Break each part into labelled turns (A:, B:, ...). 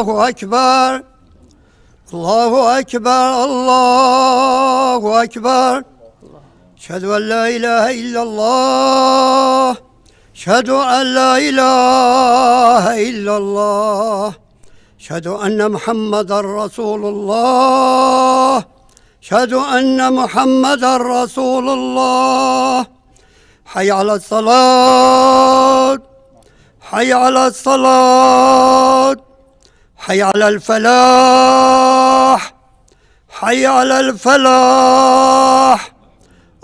A: الله أكبر الله أكبر الله أكبر أشهد أن لا إله إلا الله أشهد أن لا إله إلا الله أشهد أن محمدا رسول الله أشهد أن محمدا رسول الله حي على الصلاة حي على الصلاة حي على الفلاح حي على الفلاح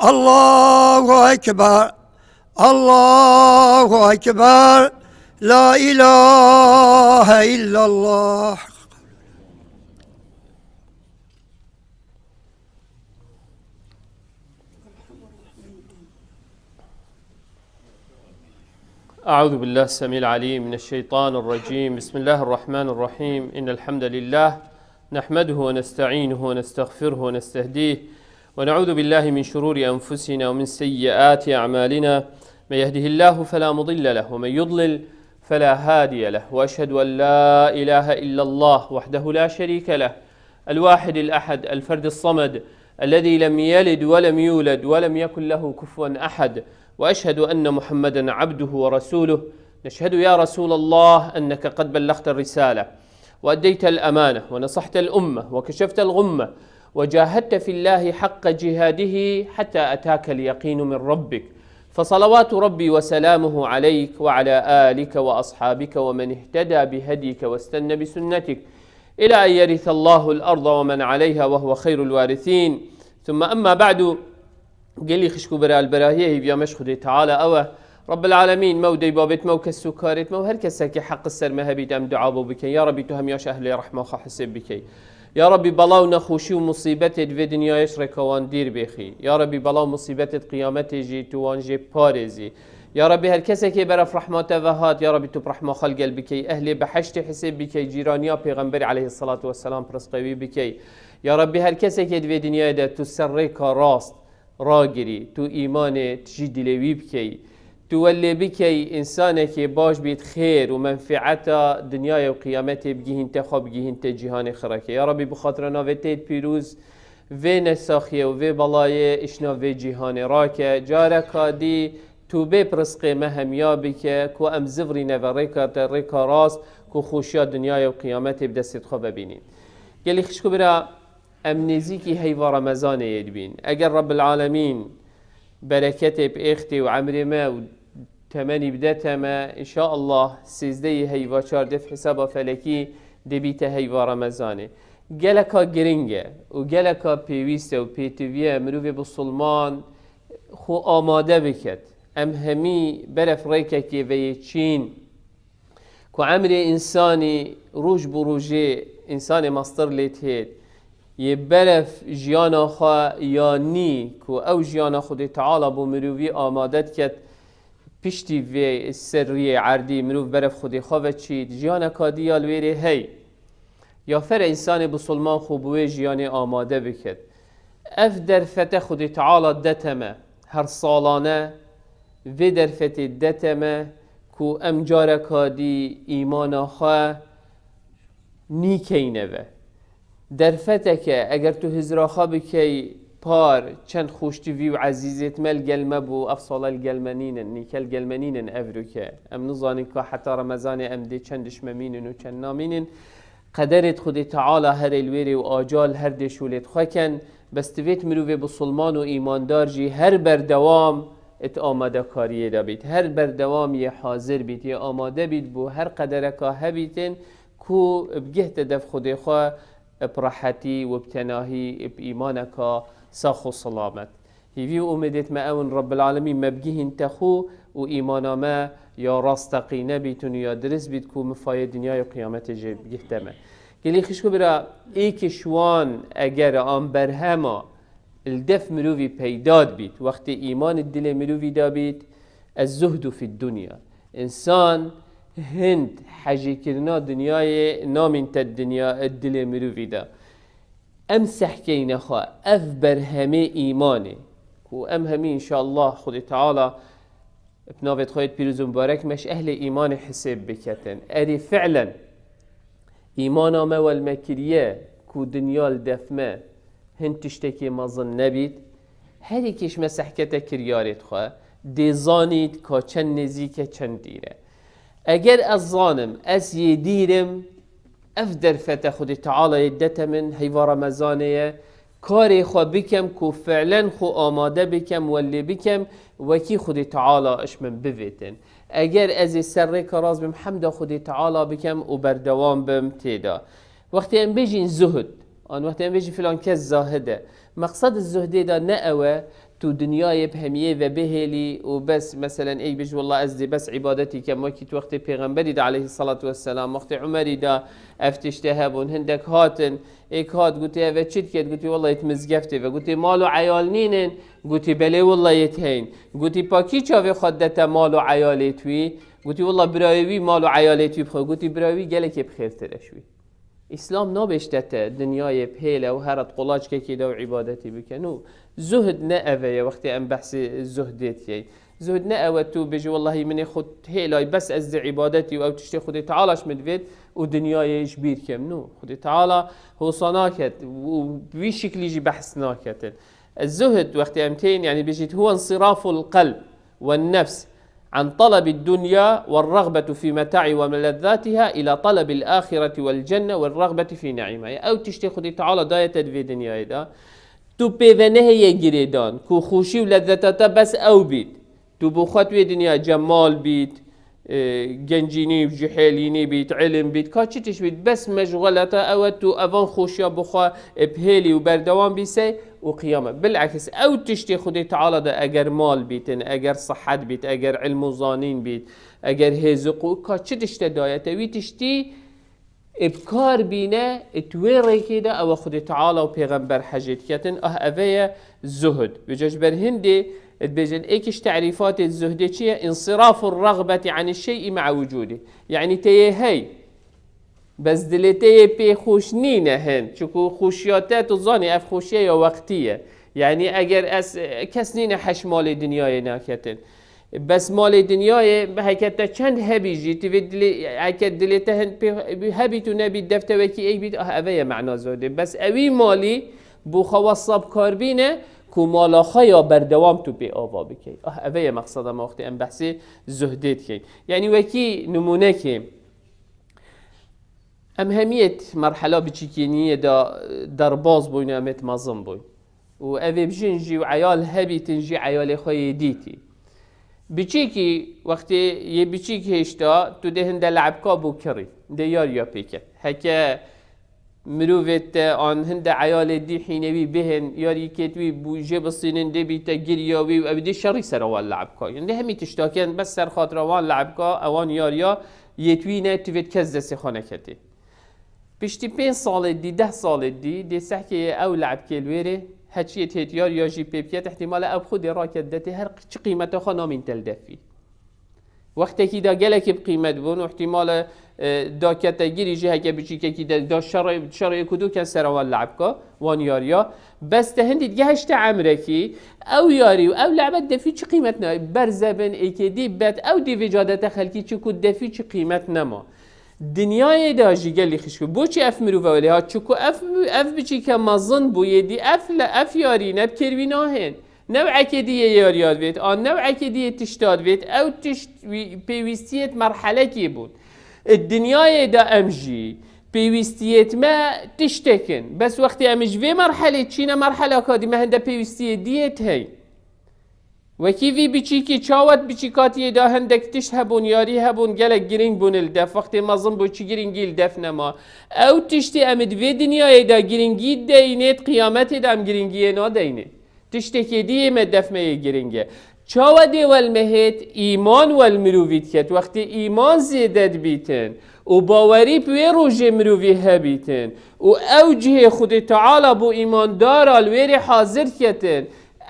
A: الله أكبر الله أكبر لا إله إلا الله.
B: أعوذ بالله السميع العليم من الشيطان الرجيم. بسم الله الرحمن الرحيم. إن الحمد لله نحمده ونستعينه ونستغفره ونستهديه ونعوذ بالله من شرور أنفسنا ومن سيئات أعمالنا. من يهده الله فلا مضل له ومن يضلل فلا هادي له، وأشهد أن لا إله إلا الله وحده لا شريك له الواحد الأحد الفرد الصمد الذي لم يلد ولم يولد ولم يكن له كفوا أحد، وأشهد أن محمدا عبده ورسوله. نشهد يا رسول الله أنك قد بلغت الرسالة وأديت الأمانة ونصحت الأمة وكشفت الغمة وجاهدت في الله حق جهاده حتى أتاك اليقين من ربك، فصلوات ربي وسلامه عليك وعلى آلك وأصحابك ومن اهتدى بهديك واستنى بسنتك إلى أن يرث الله الأرض ومن عليها وهو خير الوارثين. ثم أما بعد، قال خشكو برا البراهيه بيا مشخدي تعالى أوه رب العالمين مودي بابت مو كسكارت مو هركسك حق السر مهبي دم دعابو بك يا ربي تهم ياش أهل رحمة وحسب بك يا ربي بلاو نخوشي ومصيبتت في دنيا يشرك وان دير بخي يا ربي بلاو مصيبتت قيامتي جي توان جي باريزي يا ربي هركسك برف رحمة وهات يا ربي تب رحمة خلق بك أهل بحشت حسب بك جيرانيا پیغمبر عليه الصلاة والسلام برسقوي بك يا ربي هركسك في دنيا ده تسرك راست راگری تو ایمان تجدی لوی بکی تو ولی بکی انسانه باش بید خیر و منفعت دنیای و قیامت بگیهن تخواب بگیهن تجیهان خرکه. یا ربی بخاطر ناوتید پیروز و نساخیه و بلای اشنا و جیهان راکه جارکا دی تو بپرسق مهمیا بکه که ام زفری نو ریکا راست که خوشیا دنیای و قیامت بدست خواب ببینین. گلی خشکو برا ام نزیکی هیوا رمضان يدبين اگر رب العالمين بركته باختي وعمري ما وتماني بداتا ما ان شاء الله سيزدي هيوا شاردف حسابا فلكي دبيت هيوا رمضانه جلكا جرينجا وجلكا بيويستا وبيتويا مروفي بالسلمان خو آماده بكت ام همي برف ريكا كي ويتشين كو عمري انساني روج بروجي انساني مصدر ليتهيد یه برف جیانا خواه یا نی که او جیانا خود تعالی بو مروی آمادت کد پشتی وی سری عردی مروف برف خود خواه چید جیانا کادیال ویره هی یا فر انسان بسلمان خوبوی جیانی آماده بکد اف درفت خود تعالی دتمه هر سالانه و درفت دتمه که ام جارا کادی ایمان خواه نی کینه و درفتك اگر تو هزراخا بكي بار چند خوشتوي وعزيزت مال قلمه بو افصال القلمانين نيكال قلمانين افروكا ام نظاني كا حتى رمضان ام دي چندش ممينن و چند نامينن قدرت خود تعالى هر الويري و آجال هر دشولت خاكن بس تويت مروفي بسلمان و ايماندار جي هر بردوام ات آماده کاریه دا بید هر بردوام یه حاضر بید یه آماده بید بو هر قدرکا هبیتن کو بگهت دف خود خواه براحتي وبتناهي بإيمانك ساخ وسلامت. هيفي أمدت ما أون رب العالمين ما بجيه انتخو وإيمانا ما يا راستقي نبيتون يا درس بيتكو مفايا دنيا وقيامت جيه تما. قلي خشكو برا ايك شوان اگر آن برهما الدف مروفي بيداد بيت وقت إيمان الدل مروفي دا بيت الزهد في الدنيا. إنسان هند حاجی کرنا دنیای نامین تا دنیا الدل مروفی دا امسح کی نخوا اف برهمه ایمانه و ام همه ان شاء الله خود تعالی بنافت خواهد پیروز مبارک مش اهل ایمان حساب بکتن اری فعلا ایمان ما والمکریه کو دنیال دفمه هن تشتکی مزن نبید هر یکیش مسحکت کریارت خواه دیزانید که چند نزیکه چند دیره اگر از ظانم از یدیرم اف درفت خود تعالی یدت من هیوا رمضانیه کاری خو بکم کو فعلا خو آماده بکم ولی بکم وکی خود تعالی اش من بویتن اگر از سر کراز بم حمد خود تعالی بکم و بردوام بم تیدا وقتی ام بجین زهد آن وقتی ام بجین فلان کس زاهده مقصد الزهده دا نأوه تو دنیای بهمیه و بهلی و بس مثلا ای بج والله ازدی بس عبادتی که ما کیت وقت پیغمبری دا علیه الصلاة والسلام وقت عمری دا افتشته بون هندک هاتن ایک هات گوتی اوه چید کد گوتی والله یتمزگفته و گوتی مال و عیال نینن گوتی بله والله یتهین گوتی پاکی چاوه خودتا مال و عیالی توی گوتی والله برایوی مال و عیالی توی بخواه گوتی برایوی گله که بخیر ترشوی اسلام نابشتته دنیای پیله و هرت قلاج که کده و عبادتی بکنو زهد نه اوه وقتی ام بحث زهدیت یی زهد نه اوه تو بجی والله من خود هیلای بس از عبادتی و او تشتی خود تعالیش مدوید و دنیایش بیر کم نو خود تعالی هو صناکت و بی شکلی جی بحث ناکتن الزهد وقتی امتين يعني بيجي هو انصراف القلب والنفس عن طلب الدنيا والرغبة في متاع وملذاتها إلى طلب الآخرة والجنة والرغبة في نعيمها أو تشتي خدي تعالى داية تدفي دنيا دا تو بيفنه يجريدان كو خوشي ولذتها بس أو بيت تو بخطوة دنيا جمال بيت گنجینی جحیلینی بیت علم بیت که چی تش بیت بس مشغلتا او تو اوان خوشیا بخوا بهلی و بردوام بیسی و قیامه بالعکس او تشتی خودی تعالی ده اگر مال بیتن اگر صحت بیت اگر علم و زانین بیت اگر هزقو که چی تشتی دایتا وی تشتی ابکار بینه اتویره که ده او خودی تعالی و پیغمبر حجید کتن اوه زهد بجاج بر هنده بيجن ايكش تعريفات الزهد چيه انصراف الرغبة عن الشيء مع وجوده يعني تيه هي بس دلتيه بي خوش نينه هن چكو خوشياتات الظاني اف خوشيه وقتيه يعني اگر اس كس نينه حش مال دنياي ناكتن بس مال دنياي هكذا چند هبيجي تفيد هكذا دلته هن هبي تو نبي دفته وكي اي بيت اوه معنى زهده بس اوي مالي بو خواصب كاربينه کو مالاخا یا بردوام تو بی آوا بکی اوه مقصد ما وقتی ام بحثی زهدید کی یعنی وکی نمونه که امهمیت مرحله بچیکینیه در باز بوین امت مازم بوین و اوه بجنجی و عیال هبی تنجی عیال خوی دیتی بچیکی وقتی یه بچیک هشتا تو ده هنده لعبکا بو کری ده یار یا پیکت هکه مروفت آن هند عیال دی حینوی بهن یاری کتوی بوجه بسینن دی بیت گریاوی و ابدی شری سروان لعب کا یعنی همی تشتاکن بس سر خاطر وان لعب کا اوان یاریا یتوی نه تویت کز دست خانه کتی پشتی 5 سال دی 10 سال دی سحکی او لعب کلویره هچی تهت یار یا جی پیپیت احتمال اب خود راکت دتی هر چی قیمت خانه من تلدفی وقتی که دا گلک بقیمت بون و احتمال دا کتگیری جه که بچی که دا شرای کدو کن سروان لعب که وان یاریا بس تهندید گهشت عمره کی او یاری و او لعبت دفی چی قیمت نما برزبن ای که دی بد او دی وجادت خلکی چی کد دفی چی قیمت نما دنیای دا جیگلی خشکو بو چی اف مرو ولی ها چکو اف بچی که مزن بوی دی اف یاری نب کروی ناهن نوع كدية ياريات بيت نوع كدية تشتاد بيت أو بيوستيت مرحلة كيبون الدنيا دا أمجي بيوستيت ما تشتكن بس وقت أمج في مرحلة تشينا مرحلة كادي ما هندا بيوستيت ديت هاي وكيفي بيشيكي تشاوت بيشيكاتي دا هندك تشهبون ياري هبون جالك جرينج بون الدف وقت ما ظن بوشي جرينجي الدف نما أو تشتي أمد في دنيا دا جرينجي دينيت قيامتي دا أم جرينجي نا دينيت تشتكي دي مدفمه گرنگه چاو دی والمهت ایمان والمروویت کت وقتی ایمان زیدد بیتن و باوری پوی روژ مرووی هبیتن و اوجه خود تعالی بو ایمان دار الویر حاضر کتن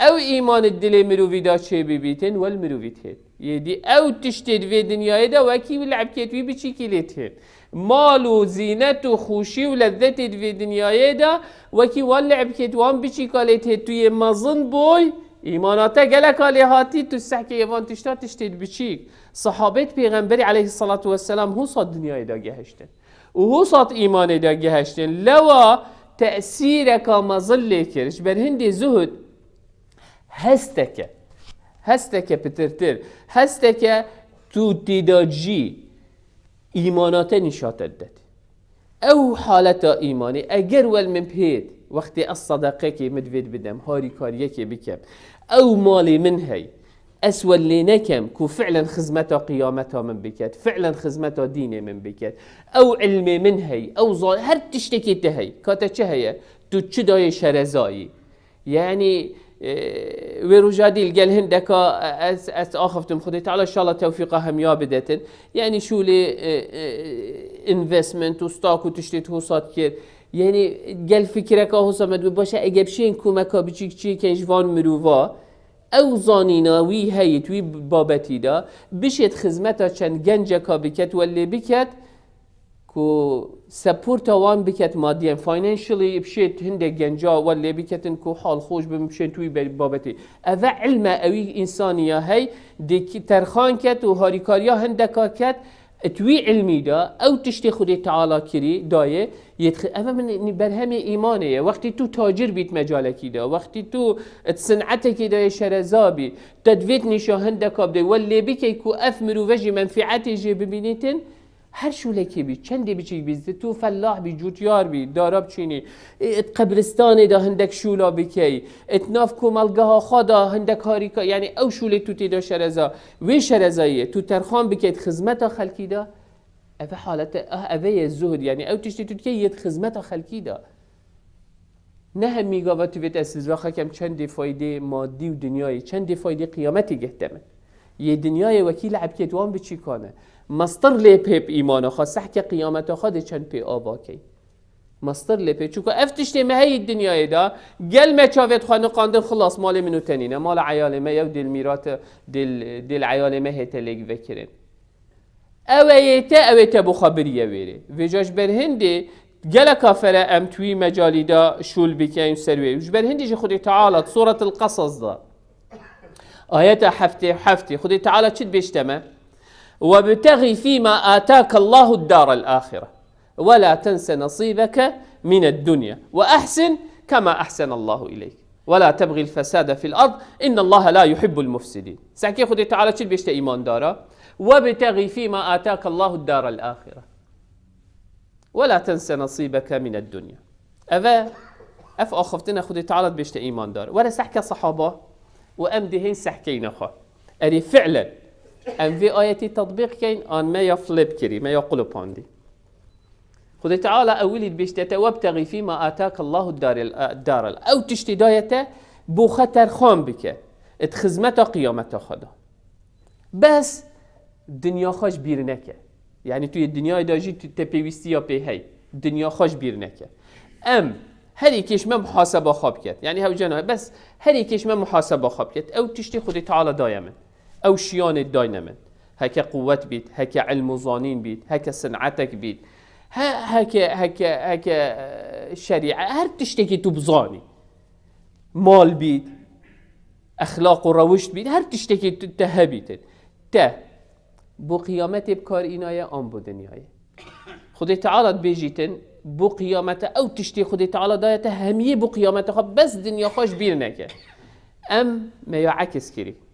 B: او ایمان الدل مرووی دا چه بیتن والمروویت هت یدی او تشتید وی دنیای دا وکی لعب کتوی بچی کلیت هت مال و زینت و خوشی و لذت وی دنیای دا وکی واللعب کتوان بچی کلیت هت توی مزن بوی ایماناتا گلک آلی هاتی تو سحک ایوان تشتید بچی صحابت پیغمبری علیه الصلاة والسلام هو صد دنیای دا گهشتن و هو صات إيماني دا جهشتن لوا تأثيرك مظل كرش بر هندي زهد هستك بترتر هستك تو تداجي إيمانات نشاط الدت او حالت ایمانی اگر ول من بهید وقتی از صدقه که مدوید بدم هاری کاریه که بکم او مالی من هی اسول لی نکم که فعلا خدمت قیامتا من بکد فعلا خدمت دین من بکد او علم من هی او هر تشتکی تهی کاتا چه هیه تو چه دای شرزایی یعنی ورجادي الجل هندكا أس آخفتم خدي تعالى إن شاء الله توفيقها هم يابدتن يعني شو لي investment وستاك وتشتري هوسات كير يعني جل فكرك هوسا مدو باشا أجيبشين كومكا بتشيك كيجوان مروفا او زانینا وی هیت وی بابتی دا بشید خدمتا چند گنجکا بکت ولی بکت کو سپورت وان بکت مادیاً فاینانشلی بشید هنده گنجا ولی بکتن کو حال خوش بمشین توی بابتی اوه علم اوی انسانیا هی دی ترخان کت و هاریکاریا هنده کت توی علمی دا او تشتی خودی تعالی کری دایه اما من برهم ایمانه وقتی تو تاجر بیت مجالکی دا وقتی تو صنعتکی دا شرزابی تدویت نشاهنده کاب دا ولی بکی که اف مروفجی منفعتی جی ببینیتن هر شولکی بی چندی بچی بیزده تو فلاح بی جوتیار بی داراب چینی ات قبرستان دا هندک شولا بکی ات ناف کومالگاه خدا هندک هاریکا یعنی او شوله تو تیدا شرزا وی شرزاییه تو ترخان بکیت خدمت خلکی دا اوه حالت اوه زهد یعنی او تشتی تو که یه خدمت خلکی دا نه هم میگا و تو بیت استزراخه کم چند فایده مادی و دنیایی چند فایده قیامتی گهتمن یه دنیای وکیل عبکت وان بچی کنه مستر لیپیب ایمان خواست که قیامت خواهد چند پی آبا کی مستر لیپیب چون که افتشتی مهی دنیای دا گل ما چاوید خواه نقاندن خلاص مال منو تنینه مال عیال ما یو دل میرات دل عیال ما هیتا لیگ وکرن اویتا بو خبریه ویره ویجاش بر هنده گل کافره ام توی مجالی دا شول بکن سروی ویج بر هنده جه خودی تعالی سورة القصص دا آیت حفته خودی تعالی چید بیشتمه وابتغي فيما آتاك الله الدار الآخرة ولا تنس نصيبك من الدنيا وأحسن كما أحسن الله إليك ولا تبغي الفساد في الأرض إن الله لا يحب المفسدين ساكي خدي تعالى شل بيشت إيمان دارا وابتغي فيما آتاك الله الدار الآخرة ولا تنس نصيبك من الدنيا أف أخفتنا خدي تعالى بيشت إيمان دارا ولا سحكى صحابة وأمدهين سحكين خا أري فعلا ام في آياتي تطبيق كين آن ما يفلب كري ما يقلب عندي خذ تعالى أولي بيشتتا وابتغي فيما آتاك الله الدار أو تشتي دايته بو خطر خام بك اتخزمتا قيامتا خدا بس دنيا خوش بير نكه يعني توی الدنيا داجي تبيوستي يا بي هي دنيا خوش بير نكه ام هری کش ما محاسبه خواب کرد يعني هاو جناه بس هری کش ما محاسبه خواب کرد او تشتي خذ تعالى دايما او شيان الداينامن هكا قوت بيت هكا علم وظانين بيت هكا صنعتك بيت هكا شريعة هر تشتكي تبظاني مال بيت اخلاق وروشت بيت هر تشتكي تهبيت بو قيامت بكار إنايا ام بو دنياي خدي تعالى بيجيتن بو قيامت او تشتي خدي تعالى دايته هميه بو قيامت خب بس دنيا خوش بيرنكه ام ما يعكس كري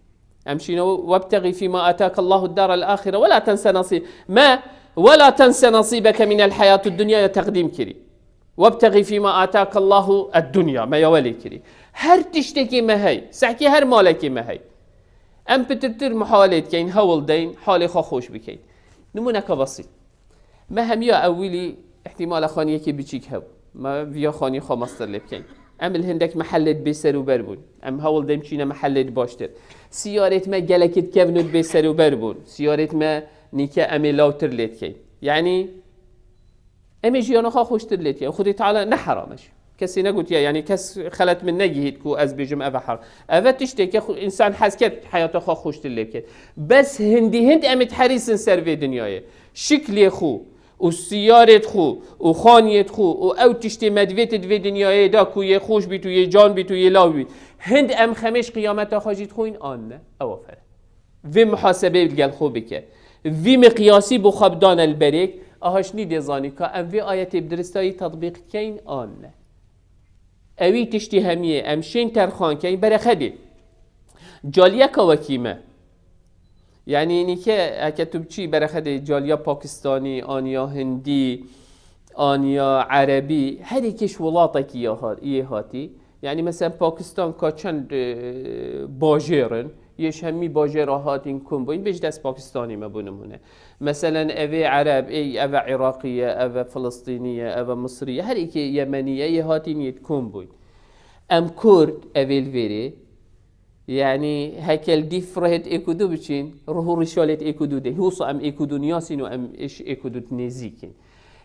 B: أمشينو وابتغي فيما آتاك الله الدار الآخرة ولا تنسى نصيبك من الحياة الدنيا تقديم كري وابتغي فيما آتاك الله الدنيا ما يولي كري هر تشتكي ما هي سحكي هر مالكي ما هي أم بترتر محاولات كين هول دين حالي خوش بكين نمونك بسيط ما هم يا أولي احتمال خانية كي بيشيك هو ما فيا خاني خمستر لبكين ام الهندك محلت بسر و بربون ام هول دیم چینه محلت باشتر سیارت ما گلکت کونود بسر و بربون سیارت ما نیکه امی لاوتر لیت کی یعنی امی جیانو خواه خوشتر لیت کی خودی تعالی نحرامش کسی نگوت یعنی کس خلت من نگیهید کو از بجم اوه حرام اوه تشتی که انسان حس کرد حیات خواه خوشتر لیت کی بس هند امت حریصن سر وی دنیای شکلی خو و سیارت خو و خانیت خو و او تشتی مدویت دوی دنیای دا کو یه خوش بیت و یه جان بیت و یه لاو بیت هند ام خمش قیامت خواجید خوین آن نه او فره وی محاسبه بگل خو بکه وی مقیاسی بو خبدان البریک آهاشنی دیزانی که ام وی آیت بدرستایی تطبیق کین آن نه اوی تشتی همیه امشین ترخان کین برخدی جالیا که وکیمه یعنی اینی که اگه تو بچی برخدی جالیا پاکستانی آنیا هندی آنیا عربی هر یکیش ولاتا کی یه هاتی یعنی مثلا پاکستان که چند باجرن یش همی باجر هاتین کن بوین بیش دست پاکستانی مبونمونه مثلا اوه عرب اوه عراقیه اوه فلسطینیه اوه مصریه هر ایک یمنیه یه هاتین ید کن بوین ام کرد اویل ویری یعنی هکل دی فرهت اکودو بچین روح رشالت اکودو ده هوصا ام اکودو نیاسین و ام اش اکودو نزیکین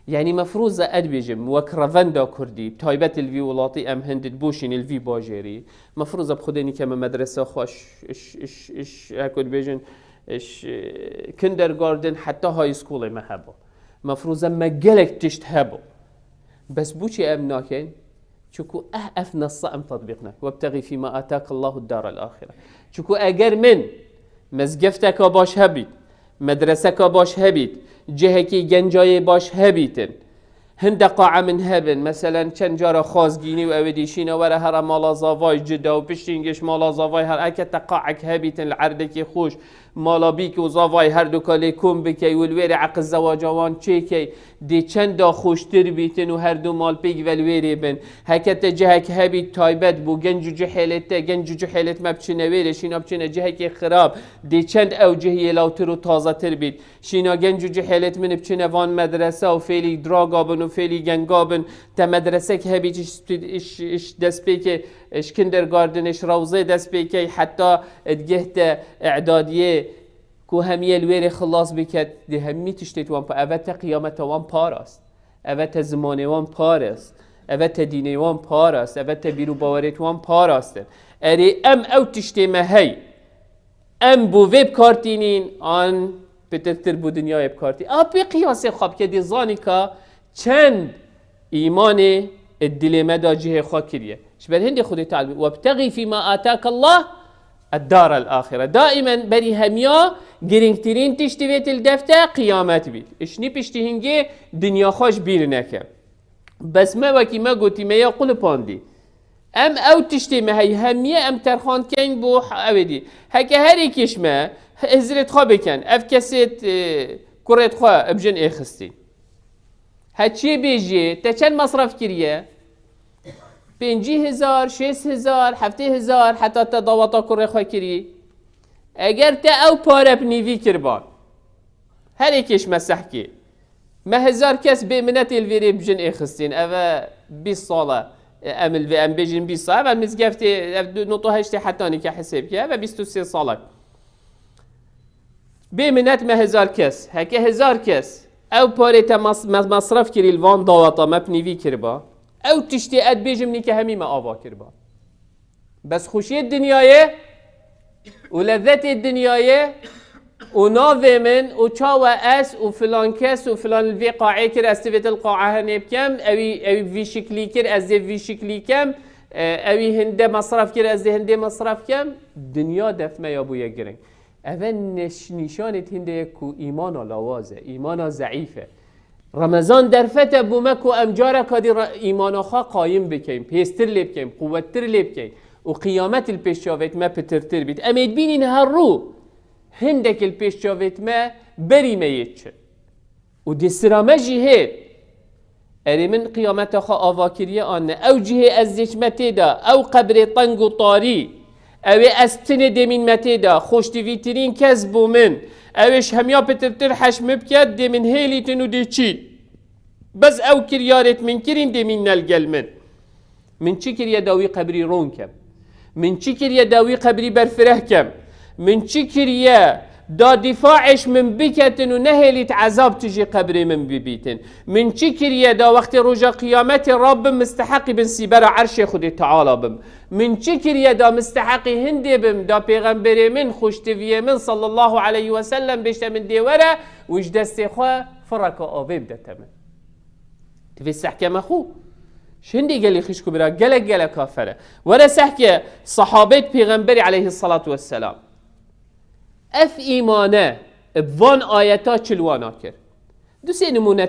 B: يعني مفروض أدبجم وكرافندا كردي تايبت الفي ولاطي أم هندد بوشين الفي باجيري مفروض بخدني كما مدرسة خوش إش هكود بيجن إش كندرغاردن حتى هاي سكول ما هبو مفروض ما جلك تشتهبو بس بوشي أم ناكين شكو أف نص أم تطبيقنا وابتغي فيما آتاك الله الدار الآخرة شكو أجر من مزجفتك باش هبيت مدرسك باش هبيت جهکی گنجای باش هبیتن هند قاعه من هبن مثلا چند جارا خازگینی و اودیشین وره هر مالا زاوای جدا و پشتینگش مالا زاوای هر اکت قاعک هبیتن العردکی خوش مالا بیک و زاوای هر دو کالی کم بکی و الویر عق الزواجوان چیکی دی چند دا خوشتر بیتن و هر دو مال پیگ و الویری بن هکت جهک هبیت تایبت بو گنج و جحیلت مبچنه ویره شینا بچنه جهکی خراب دی چند او جهی لاوتر و تازه تر بیت شینا گنج و جحیلت من بچنه وان مدرسه و فیلی دراغابن و فیلی گنگابن تا مدرسه که هبیت اش دست بیک اش کندرگاردن اش روزه دست بیک حتی ادگهت اعدادیه کو همیه الویری خلاص بکد دی همی تشتیت وان پا اوه تا قیامت وان پاراست اوه تا زمان وان پاراست اوه تا دین وان پاراست اوه تا بیرو باوریت وان پاراستن اری ام او تشتی مهی ام بو ویب کارتینین آن بترتر بو دنیای بکارتی بی قیاس خواب که دی زانی که چند ایمان الدلمه دا جه خواه کریه شبر هندی خودی تعالی وابتغی فيما آتاك الله الدار الآخرة دائما بري هميا گرنگترین تشتويت الدفته قيامت بيت اشني پشتی هنگه دنیا خوش بیر نکم بس ما وكي ما قوتي ما يقول باندي ام او تشتي ما هي هميا ام ترخان كين بو اودي هكا هري كيش ما ازرت خوا بكن اف كسيت كريت خوا ابجن اخستين هاتشي بيجي تا چند مصرف كريه 5000 6000 7000 حتی تا دواتا کره خواه کری اگر تا او پاره بنیوی کربان هر ایکش مسح کی ما 1000 کس به منت الویری بجن اخستین اوه 20 ساله امل و ام بجن 20 ساله و مزگفتی نوتو هشتی حتانی که حساب که و 23 ساله به منت ما 1000 کس هکه 1000 کس او پاره تا مصرف کری الوان دواتا ما بنیوی کربان او تشتی اد بیجم که همی ما آوا کربا بس خوشی الدنیایه و لذت الدنیایه و ناوه من و چاوه اس و فلان کس و فلان الوی قاعه کر استویت القاعه هنیب کم اوی وی شکلی کر از وی شکلی کم اوی هنده مصرف کر از هنده مصرف کم دنیا دفمه یا بویا گرنگ اول نشانت هنده کو ایمان لوازه ایمان ضعیفه رمضان در فتح بومک و امجاره که دی ایمان خوا قایم بکیم پیستر لیب کیم قوتر لیب کیم و قیامت الپیشاویت ما پترتر بید امید بینین هر رو هندک الپیشاویت ما بری میید چه و دسترامه جهید اری من قیامت خوا آواکریه آنه او جهه از زشمتی دا او قبر طنگ و طاری او استن دمین متی دا خوشتویترین کس بومن اوش همیا پترتر حشم بکد دی من هیلیتن و دی چی بس او کریارت من کرین دی من نلگل من چی کریا داوی قبری رون کم من چی کریا داوی قبری برفره کم من چی کریا دا دفاعش من بکتن و نهیلیت عذاب تجی قبری من ببیتن من چی کریا دا وقت رجا قیامت رب مستحقی بن سیبر عرش خود تعالی بم من چی کریا دا مستحقی هندی بم دا پیغمبر من خوشتویه من صلی الله علیه و سلم بشت من دیوره وش دستی خواه فرکا آوه بدتا من تفی سحکم خو شندی گلی خیش کبرا گلک کافره وره سحکه صحابت پیغمبر علیه الصلاة والسلام اف ایمانه بوان آیتا چلوانا کرد دو سه نمونه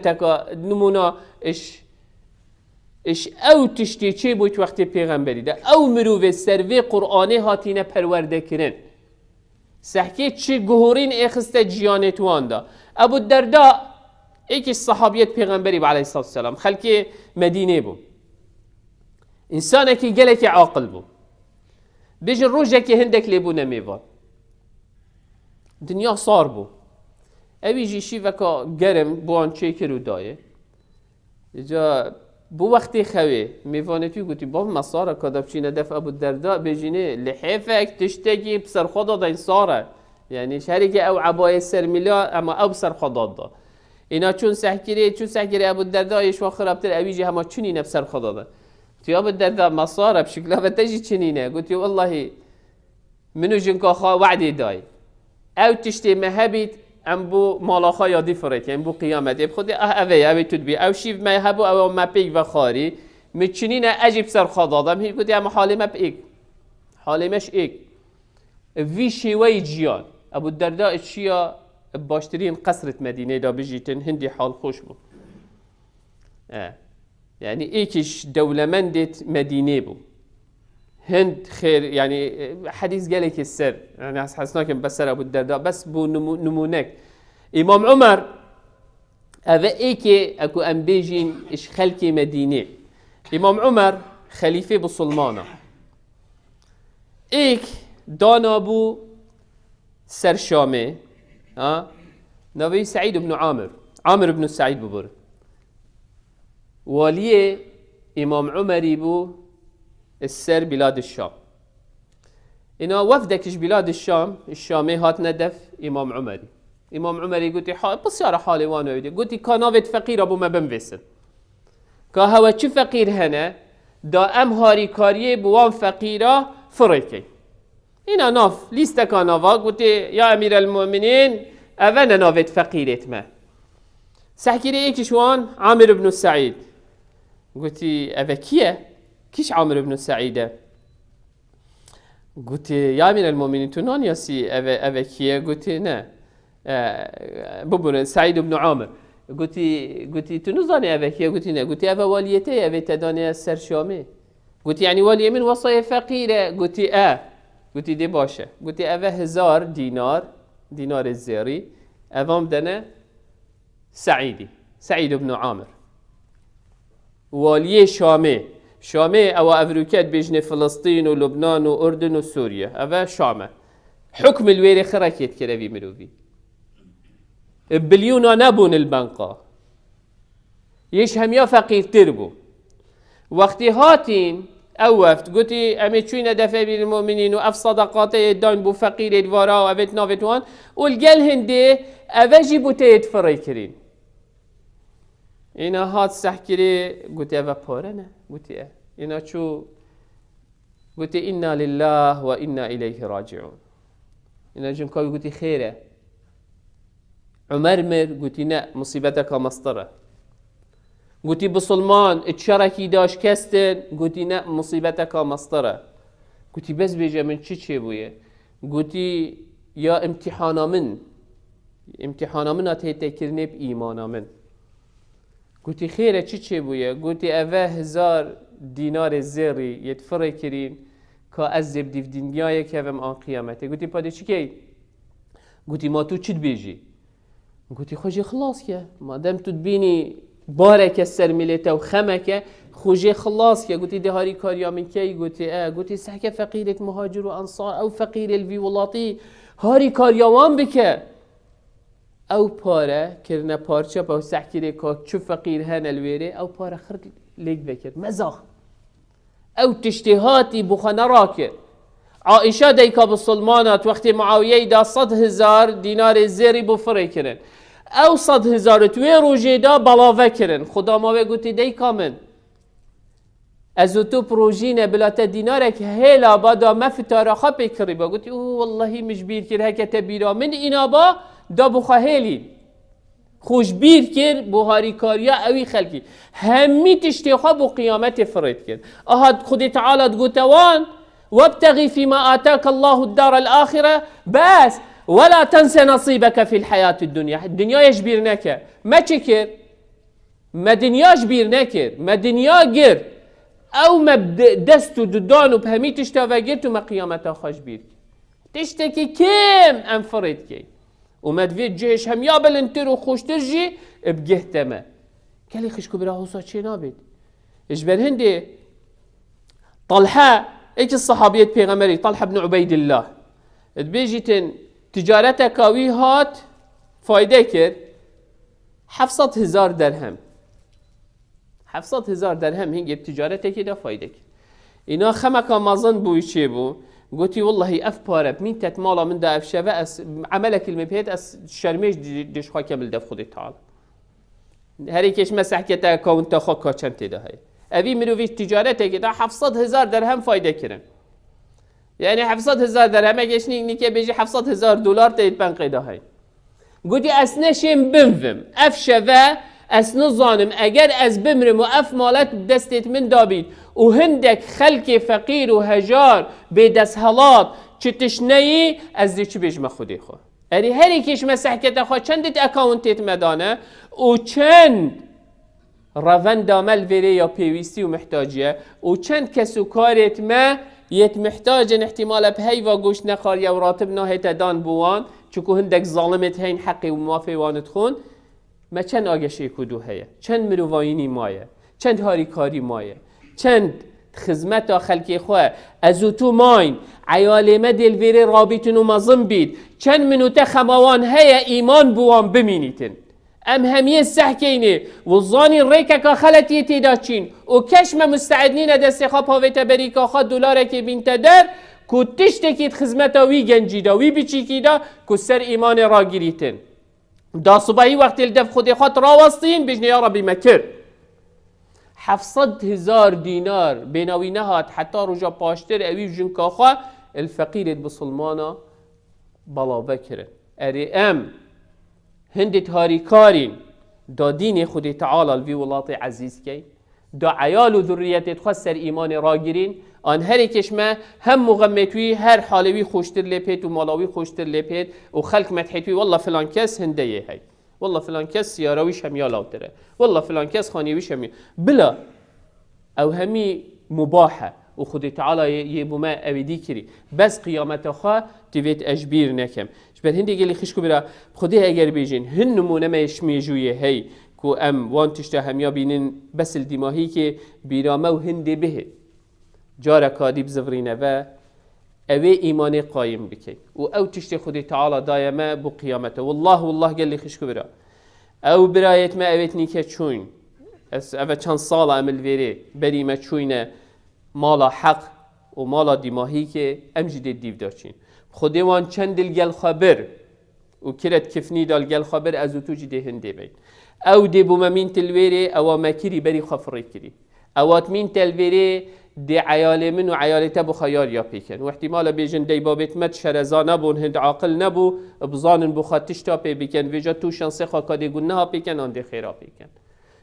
B: اش او تشتی چه بود وقتی پیغمبری ده او مروف سروی قرآنه هاتینه پرورده کرن سحکی چه گهورین اخسته جیانتوان ده ابو الدرداء ایکش صحابیت پیغمبری با علیه الصلاة والسلام خلکی مدینه بو انسانه که گله که عاقل بو بیجن روژه که هندک لیبو نمیوان دنیا صار بو اوی جیشی وکا گرم بوان چه کرو دایه جا بو وقتی خوی میوانه توی گوتی باب مساره کداب چینه دف ابو الدرداء بجینه لحیفک تشتگی بسر خدا دا این ساره یعنی شهری که او عبای سر میلا اما او بسر خدا دا اینا چون سحکری ابو الدرداء یشوا خرابتر اویجی همه چونینه بسر خدا دا توی ابو الدرداء مساره بشکل بتجی چنینه گوتی والله منو جنکا خواه وعدی دای او تشتی مهبید ام بو مالاخا یادی فرک ام بو قیامت اب خود اوی تدبی او شیف مهبو او مپیک و خاری میچنین عجیب سر خدادم هی گوتی ام حالم پیک حالمش ایک وی شیوی جیان ابو الدرداء چیا باشترین قصرت مدینه دا بجیتن هندی حال خوش بو یعنی ایکش دولمندت مدینه بو هند خير يعني حديث قالك السر يعني حسناكم بس ابو الدرداء بس بو نمونك امام عمر هذا ايكي اكو ام بيجين اش خلكي مدينه امام عمر خليفه بسلمانه ايك دانا بو سر شامه نبي سعيد بن عامر بن سعيد ببر واليه امام عمري بو السر بلاد الشام اینا وفدکش بلاد الشامي هات ندف امام عمری گوتی بسیار حالی وانو ایده گوتی کاناوت فقیر ابو مبن ویسن که هوا چه فقیر هنه دا ام هاری کاریه بوان فقیرا فریکی اینا ناف لیست کاناوا گوتی یا امیر المؤمنین اوه ناوت فقیرت ما سحکیری ایکش وان عامر بن سعید گوتی اوه کیه كيش عامر بن سعيدة قلت يا أمير المؤمنين تنان ياسي أبكية قلت نا ببرن سعيد بن عامر قلت تنظاني أبكية قلت نا قلت أبا واليتي أبي تداني السر شامي قلت يعني والي من وصايا فقيرة قلت قلت دي باشا قلت أبا 1000 دينار الزيري أبام دنا سعيد بن عامر والي شامي او افروكات بيجني فلسطين ولبنان واردن وسوريا هذا شامه حكم الويري خركت كرافي مروفي بليونا نبون البنقا يش هم يا فقير تربو وقتی هاتين اوفت قلتي امي چوين دفع بين المؤمنين واف صدقات يدان بو فقير الورا وابت نافتوان والقل هندي افجي بوتيت فريكرين اینا هات سحکری گوتی اوه پاره نه گوتی اینا چو گوتی انا لله و انا الیه راجعون اینا جنکاوی گوتی خیره عمر گوتی نه مصیبتک مستره گوتی بسلمان اتشارکی داش کستن گوتی نه مصیبتک مستره گوتی بس بیجه من چی بویه گوتی یا امتحانا من اتهیت کرنه با ایمانا من گوتی خیره چی بویه گوتی اوه 1000 دینار زیری یتفره کرین که از زب دیو دنیای که هم آن قیامته گوتی پاده چی که گوتی ما تو چی بیجی گوتی خوشی خلاص که مادم تو بینی بارک سر ملیته و خمه که خوشی خلاص که گوتی دهاری کاریا من که گوتی سحکه فقیرت مهاجر و انصار او فقیر الوی ولاتی هاری کاریاوان بکه او پاره کرنه پارچه با سحکیره که چو فقیر هن الویره او پاره خرد لیک بکرد مزاخ او تشتهاتی بخانه را کرد عائشه دیکا بسلمانات وقتی معاویه دا 100,000 دینار زیری بفره کرن او 100,000 توی روژه دا بلاوه کرن خدا ماوه گوتی دیکا من از تو پروژینه بلات دیناره که هیلا با دا مفتاره خواهی کری با گوتی اوه والله مجبیر کر هکت بیرا من اینا با دا بخواهیلی خوش بیر کرد بوهاری کاریا اوی خلکی همی تشتی خواه بو قیامت فرید کرد احد خودی تعالی گوتوان وابتغی فيما آتاك الله الدار الآخرة بس ولا تنس نصيبك في الحياة الدنيا يجبير نكر ما تشكر ما دنياش بير نكر ما دنيا جر او ما دستو ددانو بهمي تشتاوه گرتو ما قيامتا خوش بير تشتكي كم انفرد كي وما دويت جيش هم يا بلنتر وخوشتر جي بجهتما قال لي خشكو برا هوسا چه نابد اجبر هندي طلحة ايك الصحابية بيغمري طلحة بن عبيد الله تبيجيتن تجارتك كاوي هات فايدة كر 700,000 درهم 700,000 درهم هنگی تجارتك ده فايدة كر اینا خمك مازن بوي چه بو قلتي والله اف بارب مين تتمالا من ده اف شبه عملك المبهد اس شرميش دش خوا كمل ده خودي تعالى هر يكيش مسح كتا اكاونت خوا كاچن تده هاي ابي مروفيش تجارتك ده 700,000 درهم فايدة كرن يعني 700,000 درهم اگهش نيكي بيجي 700,000 دولار تيت بان قيده هاي قلتي اسنشم بنفم اف شبه اسنو ظانم اگر از بمرم و اف مالت دستت من دابید و هندك خلق فقیر و هجار به دستهلات چه تشنهی از دی چی بجمع خودی خو اری هر یکیش مسحکت خو چندت اکاونتت مدانه و چند روند عمل ویره یا پیوستی و محتاجیه و چند کسو کارت ما یت محتاجن احتمال به هی و گوش نخار یا راتب ناهت دان بوان چکو هندك ظالمت هین حقی و موافی وانت خون ما چند آگشی کدو هیه چند مروواینی مایه چند هاریکاری مایه چند خدمت خلقی خواه ازو تو ماین عیال ما دلویر رابطن و مظم بید چند منوته خماوان هیه ایمان بوان بمینیتن ام همیه سحکینه و ظانی ریکه که خلطی تیدا چین و کشم مستعدنین دست خواه پاویتا بریکا خواه دولاره که بینت در که تشتکید خدمتا وی گنجیدا وی بچیکیدا که سر ایمان را گیریتن دا صبحی وقتی الدف خودی خود راوستین بجنه یا ربی مکر 700,000 دینار بیناوی نهات حتی رجا پاشتر اوی جنکا خواه الفقیرت بسلمانا بلا بکرن اری ام هندت هاریکارین دا دین خودی تعالی الوی ولات عزیز کی دا عیال و ذریتت خواه سر ایمان را گیرین آن هر کشمه هم مغمتوی هر حالوی خوشتر لپید و مالاوی خوشتر لپید و خلق متحتوی والله فلان کس هنده یه هی والله فلان کس سیاراویش هم یالاوتره والله فلان کس خانیویش هم بلا او همی مباحه و خود تعالی یه بوما اویدی کری بس قیامت خواه تیویت اجبیر نکم جبر هندی گلی خشکو برا خودی اگر بیجین هن نمونه میش میجویه هی کو ام وان تشته همیا بینن بس الدماهی که بیرامه و هندی به جارا کادی بزفرینه و اوه ایمان قایم بکی و او تشتی خودی تعالی دایمه بو قیامته والله قال لي خشکو برا او برایت ما اویت نیکه چون اوه چند سال عمل ویره بری ما چوینه مالا حق و مالا دیماهی که امجد دیو داشتین خودی وان چند دل خبر و کرد کفنی دال گل خبر از تو جده هنده بین او دی بو ممین تلویره او مکری بری خفری کری اوات مین تلویره دی عیال من و عیالت بو خیار یا پیکن و احتمال بیجن دی بابت مد شرزا نبون هند عاقل نبو بزانن بو خاتش تا پی بیکن ویجا تو شانسه خاکا دی گونه ها پیکن آن دی خیرا پیکن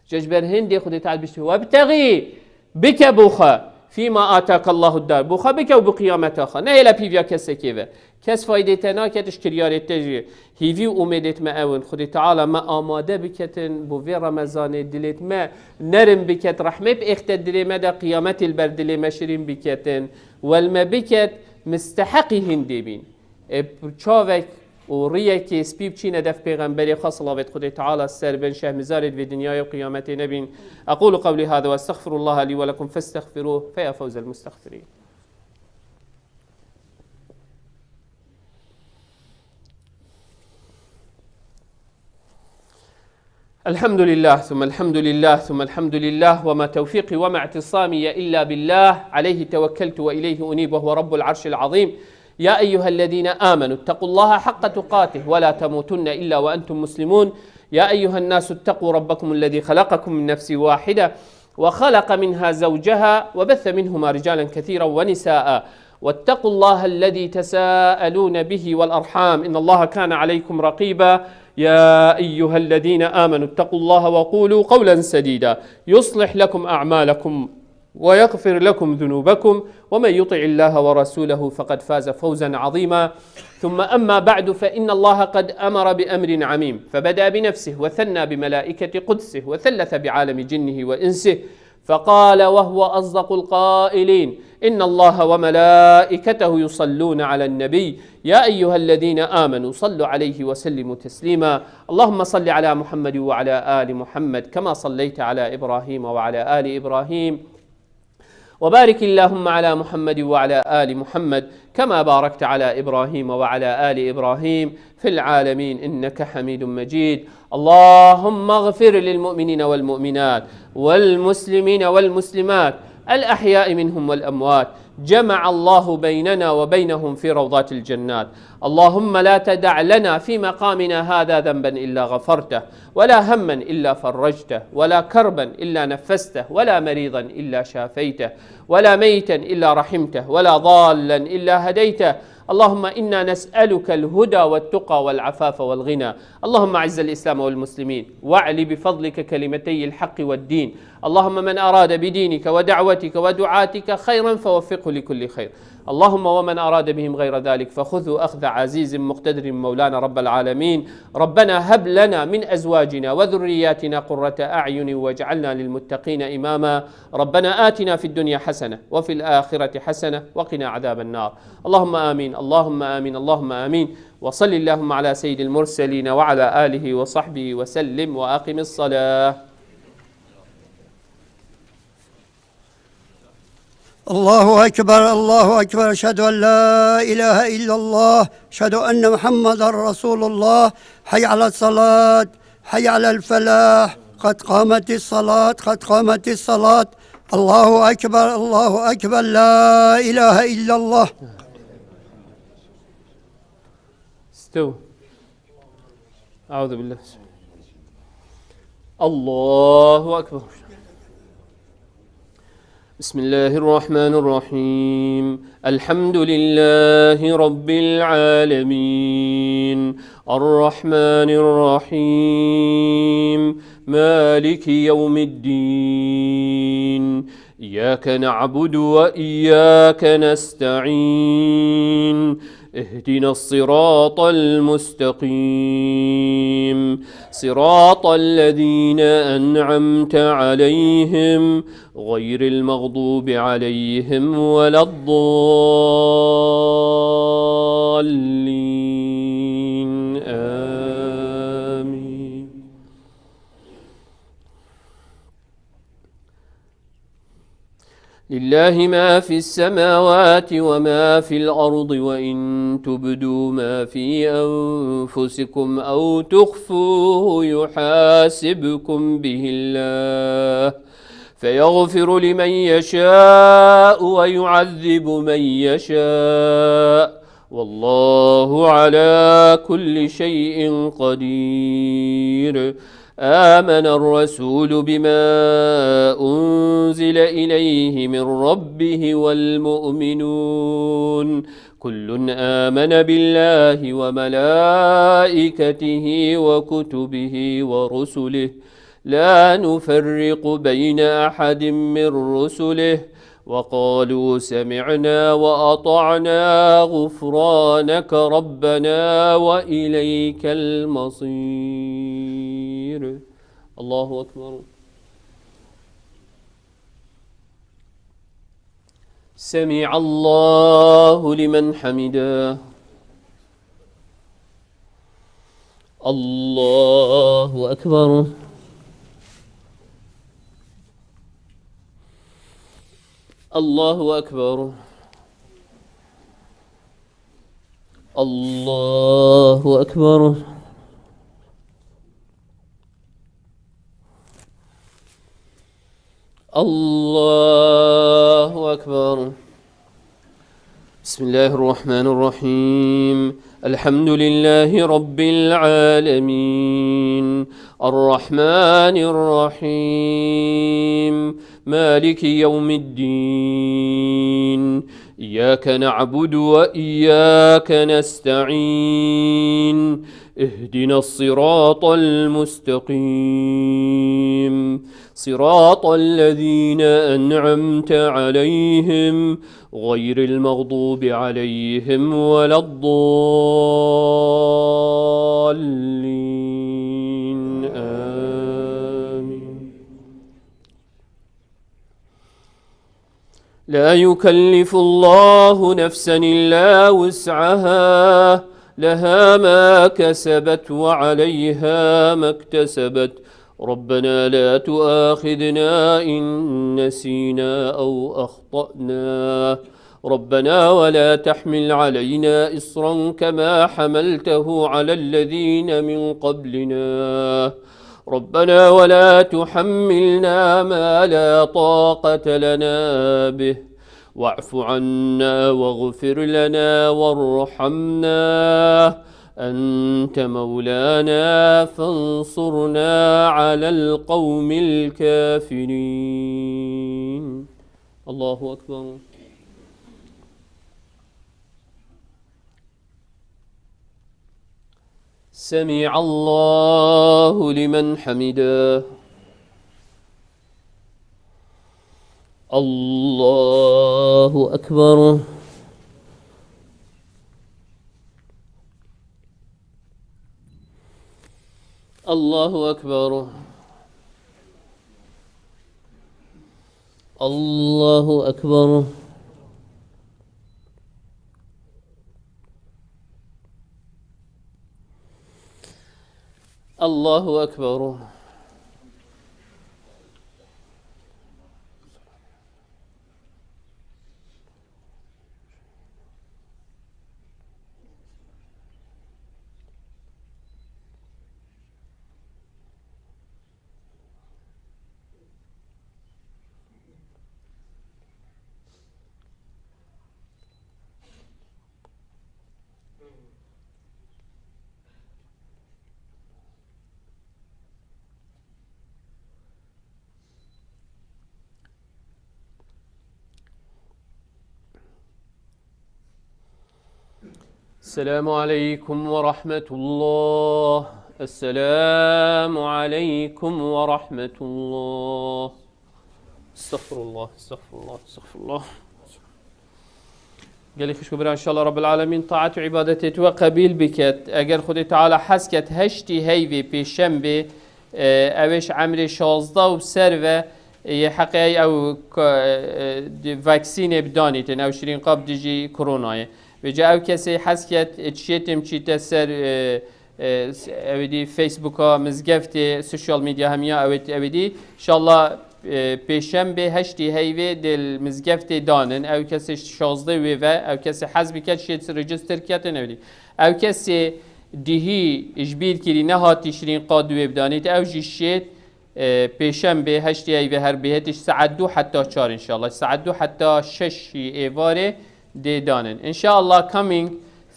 B: ججبر هندی خودی تعال بشتی و بتغی بک بوخا فيما آتاك الله الدار بوخا بك وبقيامة آخر نه إلا بيفيا كسي كيفا كس فايدتنا كتش كريار التجري هيفي ومدت ما أون خدي تعالى ما آماده بكتن بوفي رمضان دلت ما نرم بكت رحمة بإخت دلي مدى قيامة البرد اللي مشرين بكتن والما بكت مستحقي هندي بين بچاوك وريا كي سبيب چين دف پیغمبري خاص الله خدي تعالى السر بن شه مزارد في دنيا وقيامة نبين أقول قولي هذا واستغفر الله لي ولكم فاستغفروه فيا فوز المستغفرين. الحمد لله ثم الحمد لله ثم الحمد لله وما توفيقي وما اعتصامي إلا بالله عليه توكلت وإليه أنيب وهو رب العرش العظيم. يا أيها الذين آمنوا اتقوا الله حق تقاته ولا تموتن إلا وأنتم مسلمون. يا أيها الناس اتقوا ربكم الذي خلقكم من نفس واحدة وخلق منها زوجها وبث منهما رجالا كثيرا ونساء واتقوا الله الذي تساءلون به والأرحام إن الله كان عليكم رقيبا. يا أيها الذين آمنوا اتقوا الله وقولوا قولا سديدا يصلح لكم أعمالكم ويغفر لكم ذنوبكم، ومن يطع الله ورسوله فقد فاز فوزا عظيما. ثم أما بعد، فإن الله قد أمر بأمر عميم، فبدأ بنفسه وثنى بملائكة قدسه وثلث بعالم جنه وإنسه، فقال وهو أصدق القائلين: إن الله وملائكته يصلون على النبي يا أيها الذين آمنوا صلوا عليه وسلموا تسليما. اللهم صل على محمد وعلى آل محمد كما صليت على إبراهيم وعلى آل إبراهيم، وبارك اللهم على محمد وعلى آل محمد كما باركت على إبراهيم وعلى آل إبراهيم في العالمين إنك حميد مجيد. اللهم اغفر للمؤمنين والمؤمنات والمسلمين والمسلمات الأحياء منهم والأموات، جمع الله بيننا وبينهم في روضات الجنات. اللهم لا تدع لنا في مقامنا هذا ذنبا إلا غفرته، ولا هما إلا فرجته، ولا كربا إلا نفسته، ولا مريضا إلا شافيته، ولا ميتا إلا رحمته، ولا ضالا إلا هديته. اللهم إنا نسألك الهدى والتقى والعفاف والغنى. اللهم أعز الإسلام والمسلمين، واعل بفضلك كلمتي الحق والدين. اللهم من أراد بدينك ودعوتك ودعاتك خيرا فوفقه لكل خير. اللهم ومن أراد بهم غير ذلك فخذه أخذ عزيز مقتدر مولانا رب العالمين. ربنا هب لنا من أزواجنا وذرياتنا قرة أعين واجعلنا للمتقين إماما. ربنا آتنا في الدنيا حسنة وفي الآخرة حسنة وقنا عذاب النار. اللهم آمين، اللهم آمين، اللهم آمين. وصل اللهم على سيد المرسلين وعلى آله وصحبه وسلم، وأقم الصلاة.
A: الله أكبر، الله أكبر، أشهد أن لا إله إلا الله، أشهد أن محمدا رسول الله. حي على الصلاة، حي على الفلاح، قد قامت الصلاة، قد قامت الصلاة. الله أكبر، الله أكبر، لا إله إلا الله.
B: استو. أعوذ بالله. الله أكبر. بسم الله الرحمن الرحيم. الحمد لله رب العالمين، الرحمن الرحيم، مالك يوم الدين، إياك نعبد وإياك نستعين، اهدنا الصراط المستقيم، صراط الذين أنعمت عليهم غير المغضوب عليهم ولا الضالين، آمين. لله ما في السماوات وما في الأرض، وإن تبدوا ما في أنفسكم أو تخفوه يحاسبكم به الله، فيغفر لمن يشاء ويعذب من يشاء، والله على كل شيء قدير. آمن الرسول بما أنزل إليه من ربه والمؤمنون كل آمن بالله وملائكته وكتبه ورسله لا نفرق بين أحد من رسله، وقالوا سمعنا وأطعنا غفرانك ربنا وإليك المصير. الله أكبر. سمع الله لمن حمده. الله أكبر. الله أكبر. الله أكبر. الله أكبر. بسم الله الرحمن الرحيم. الحمد لله رب العالمين، الرحمن الرحيم، مالك يوم الدين، إياك نعبد وإياك نستعين، اهدنا الصراط المستقيم، صراط الذين أنعمت عليهم غير المغضوب عليهم ولا الضالين آمين. لا يكلف الله نفسا إلا وسعها لها ما كسبت وعليها ما اكتسبت ربنا لا تؤاخذنا إن نسينا أو أخطأنا ربنا ولا تحمل علينا إصرا كما حملته على الذين من قبلنا ربنا ولا تحملنا ما لا طاقة لنا به واعف عنا واغفر لنا وارحمنا أنت مولانا فانصرنا على القوم الكافرين. الله أكبر. سمع الله لمن حمده. الله أكبر. الله أكبر. الله أكبر. الله أكبر. السلام عليكم ورحمة الله. السلام عليكم ورحمة الله. استغفر الله استغفر الله استغفر الله. قال لي خشكو برا إن شاء الله رب العالمين طاعت وعبادتي وقبيل بكت أجر خدي تعالى حسكت هشتي هيفي بشنبه اوش عمري 16 وسرفه حقيقي او فاكسين بدانيت او شيرين قاب ديجي كورونا وجا او كسي حسكت تشيتم تشيت سر اودي فيسبوك مزقفتي سوشيال ميديا هميا اودي ان شاء الله پیشنبه هشتی هیوی دل مزگفت دانن او کسی 16 ویوه او کسی حزب کت شیت رجستر کتن اودی او کسی دیهی اجبیر کری نهاتی شرین قاد ویب دانید او جیشیت پیشنبه هشتی هیوی هر بهتش ساعت 2 حتی 4 انشاءالله ساعت 2 حتی 6 ایواره دی دانن انشاءالله coming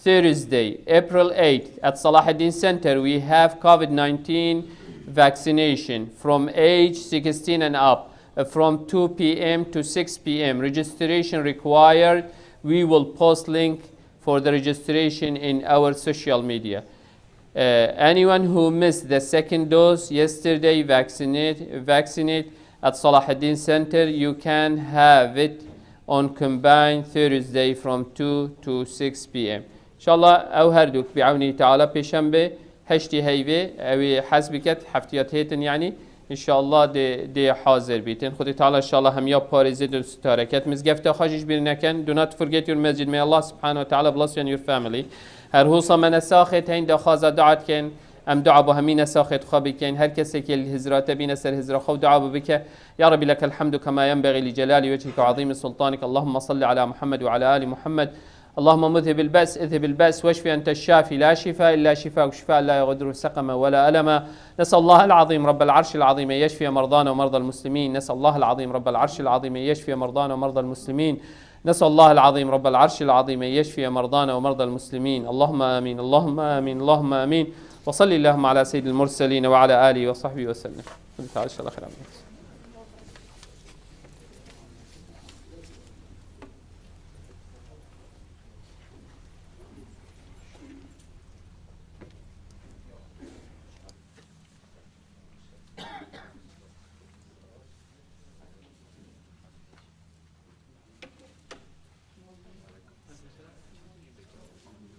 B: Thursday April 8 at Salahuddin Center we have COVID-19 vaccination from age 16 and up from 2 p.m. to 6 p.m. Registration required. We will post link for the registration in our social media. Anyone who missed the second dose yesterday, vaccinate at Salahuddin Center. You can have it on combined Thursday from 2 to 6 p.m. Inshallah, أو هردوك بعوني تعالى بشنبه هشتي هيفي أو حسبكت حفتيات هيتن يعني إن شاء الله دي حاضر بيتن خدي تعالى إن شاء الله هم يا باريزي دو ستاركت مزقفتا خاجش بيرنكن. Do not forget your masjid. May Allah subhanahu wa ta'ala bless you and your family. هر هوصا من ساخت هين دخازا دعات كن ام دعا بهمين ساخت خابي كن هر كسي كي الهزرات بين سر هزرا خو دعا بك يا رب لك الحمد كما ينبغي لجلال وجهك وعظيم سلطانك. اللهم صل على محمد وعلى آل محمد. اللهم مذهب البأس اذهب البأس واشفي أنت الشافي لا شفاء إلا شفاء وشفاء لا يغادر سقما ولا ألما. نسأل الله العظيم رب العرش العظيم يشفي مرضانا ومرضى المسلمين. نسأل الله العظيم رب العرش العظيم يشفي مرضانا ومرضى المسلمين. نسأل الله العظيم رب العرش العظيم يشفي مرضانا ومرضى المسلمين. اللهم آمين اللهم آمين اللهم آمين. وصلي اللهم على سيد المرسلين وعلى آله وصحبه وسلم. تعالى إن شاء الله خير.